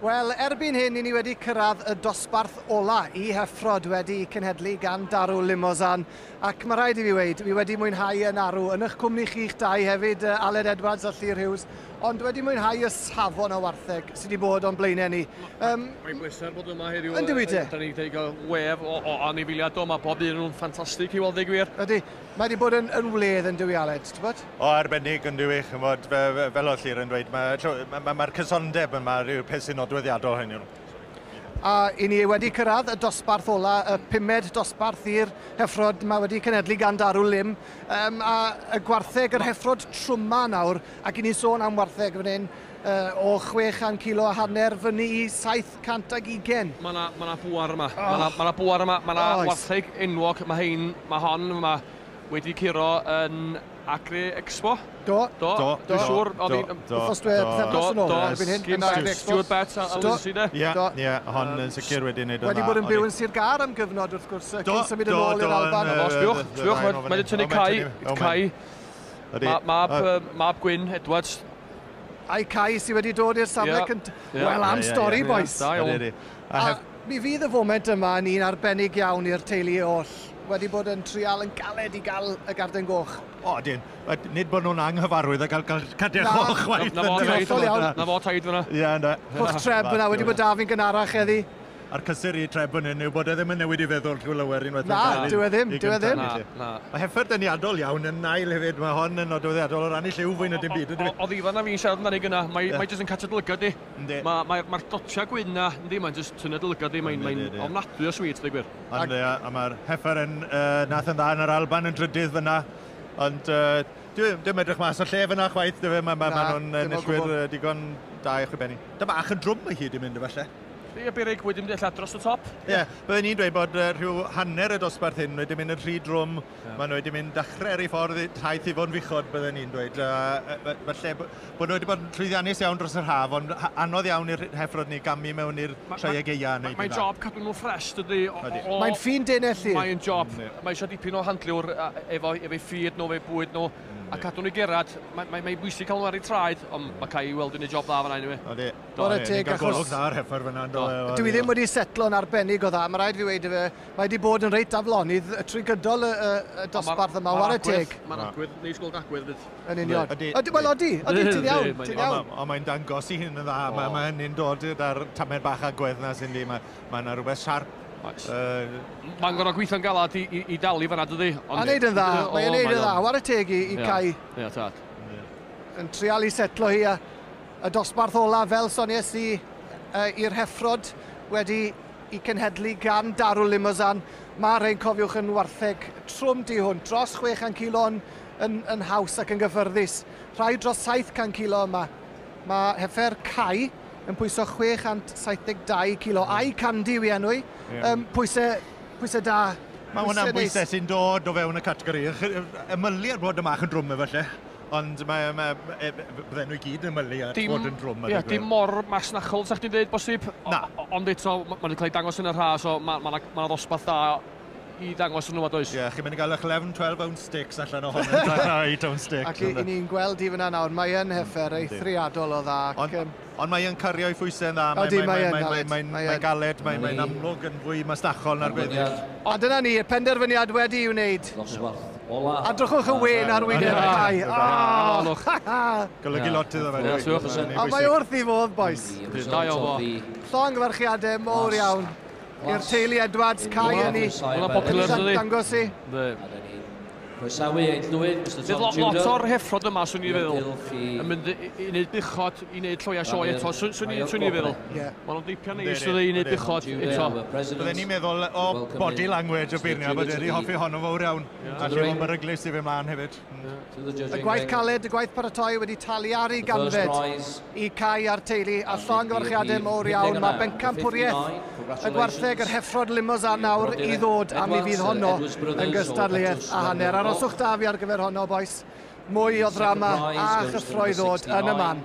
Wel, erbyn hyn, ni wedi cyrraedd y dosbarth ola i Heffrod wedi cenhedlu gan Darw Limousin. Ac mae rhaid i fi weid, fi wedi mwynhau yn arw yn eich cwmni chi'ch dau hefyd, Aled Edwards a Llyr Hughes, ond wedi mwynhau y safon o wartheg sydd wedi bod o'n blaenau ni. Mae'n bleser bod yma heddiw. Yn dwi te? Da ni wedi cael wef o anifiliad o, mae bob un nhw'n ffantastig i weld ei gwir. Ydy, mae wedi bod yn wledd yn dwi, Aled, ti'n bod? O, arbennig yn dwi, fel o Llyr yn dweud, mae'r cysondeb yma rhyw peth sy'n nodweddiadol hynny. A i ni wedi cyrraedd y dosbarth ola, y 5ed dosbarth i'r Heffrod, mae wedi cenhedlu gan Darw Lim, a y gwartheg yr Heffrod trwma nawr, ac i ni sôn am wartheg fan hyn, o 600 kilo a hanner fyny i 720. Mae na bwar yma, mae na bwar yma, mae na wartheg enwog, mae hon yma wedi curo yn Agri Expo. Do. Dwi'n siŵr. Wrthos dwe pethefnos yn ôl erbyn hyn. Stuart Betts a Lucy de. Ie, hon yn sicr wedi wneud yn dda. Wedi bod yn byw yn Sir Gar am gyfnod wrth gwrs, cyn symud yn ôl i'r Alban. Sbiwch, mae wedi tynnu Cai. Mab Gwyn Edwards. A'i Cai sydd wedi dod i'r safle cynt. Wel, am stori, boys. A mi fydd y foment yma yn un arbennig iawn i'r teulu oll. Wedi bod yn trial yn galed i gael y garden goch. O, dyn. Nid bod nhw'n anghyfarwydd a gael cadiau choch chwaith. Na fo taid fyna. Ie, yna. Pwch treb yna wedi bod Dafydd gynharach heddi. A'r cysur i treb yn yw bod e ddim yn newid i feddwl trwy lawer unwaith. Na, dyw e ddim. Mae Heffrod yn iadol iawn yn nail hefyd. Mae hon yn nodweddiadol o rannu lliw fwy na dim byd. O ddifan na fi'n siarad amdani gyna. Mae jyst yn catio dylygad di. Mae'r dotia gwyn na, mae'n jyst tynnu dylygad di. Mae'n ofnadwy o sweet, ddeg gwir. Mae'r Heffrod yn nath yn dda yn yr Alban yn drydydd fyna. Ond dim edrych mas o lle fyna chwaith. Mae nhw'n enillwyr digon da i chwibenni. Dyma ach yn drwm i hyd i mynd efallai. Ie, Berig wedi mynd allan dros y top. Ie, byddwn ni'n dweud bod rhyw hanner y dosbarth hyn wedi mynd yn rhy drwm. Maen nhw wedi mynd dechrau'r ei ffordd taith i fo'n fichod, byddwn ni'n dweud. Falle bod nhw wedi bod yn llwyddiannus iawn dros yr haf, ond anodd iawn i'r Heffrod ni gamu mewn i'r treieg eia. Mae'n job cadw nhw ffres, dydy. Mae'n ffin denellu. Mae'n job. Mae eisiau dipyn o handliwr efo'i ffyd nhw, efo'i bwyd nhw. A cadw nhw gerad, mae'n bwysig cael nhw ar ei traed, ond mae Cai i weld yn ei job dda fan'na anyway. Bore teg achos... Dwi ddim wedi setlo'n arbennig o dda, mae rhaid fi weid fe, mae wedi bod yn reit aflonydd trwy gydol y dosbarth yma, ware teg. Mae'n agwedd, neis gweld agwedd dyd. Yn union. Wel, odi, ti'n iawn. Ond mae'n dangos i hyn yn dda, mae hynny'n dod ar tamed bach agwedd na sy'n di, mae'n rhywbeth siarp. Mae'n gorau gweithio'n galad i dalu fan'na, dydy. A wneud yn dda, mae'n wneud yn dda, ware teg i Cai. Ie, tad. Yn trial i setlo hi y dosbarth ola fel sonies i'r Heffrod wedi i cenhedlu gan Darw Limousin. Mae rhain cofiwch yn wartheg trwm di hwn, dros 600 kilo yn haws ac yn gyffyrddus. Rhai dros 700 kilo yma. Mae Heffer Cai yn pwyso 672 kilo. A'i Candy wi enw i. Pwysau da. Mae hwnna'n bwysau sy'n dod o fewn y categori. Ymyliad bod yma yn drwm efallai. Ond bydden nhw i gyd yn ymylu ar fod yn drwm. Ie, dim mor masnachol, sa'ch ti'n dweud, bosib. Ond eto, mae'n cael ei dangos yn y rhas, so mae'n ddosbarth da i dangos yn nhw, does? Ie, chi'n mynd i gael eich 11-12 ounce sticks allan o hwnna. 8 ounce sticks. Ac i ni'n gweld i fyna nawr, mae yn Heffer eithriadol o dda. Ond mae yn cario i phwysau yn dda. Mae'n galed, mae'n amlwg yn fwy masnachol na'r gweddill. A dyna ni, y penderfyniad wedi i'w wneud. A drwchwch y wen ar wyneb Cai. Golygu lot iddo fe. A mae wrth i fodd, bois. Da iawn fo. Llongyfarchiadau mowr iawn i'r teulu Edwards, Cai yn ni. Hwna'n popular, dydi? Dangos i. Fydd lot o'r Heffrod yma, swn i feddwl, yn mynd i wneud buchod, i wneud lloia sioe eto, swn i feddwl. Mae nhw'n deipio neis i wneud buchod eto. Byddwn ni'n meddwl o body language o Birnia, bod wedi hoffi honno fawr iawn. A lle mae'n beryglus i fe mlaen hefyd. Y gwaith caled, y gwaith paratoi wedi talu ar ei ganfed i Cai a'r teulu, a llongyfarchiadau mowr iawn. Mae bencampwriaeth y gwartheg yr Heffrod Limousin nawr i ddod a mi fydd honno yn gystadleuaeth a hanner. Aroswch da fi ar gyfer honno, bois. Mwy o ddrama a chyffro i ddod yn y man.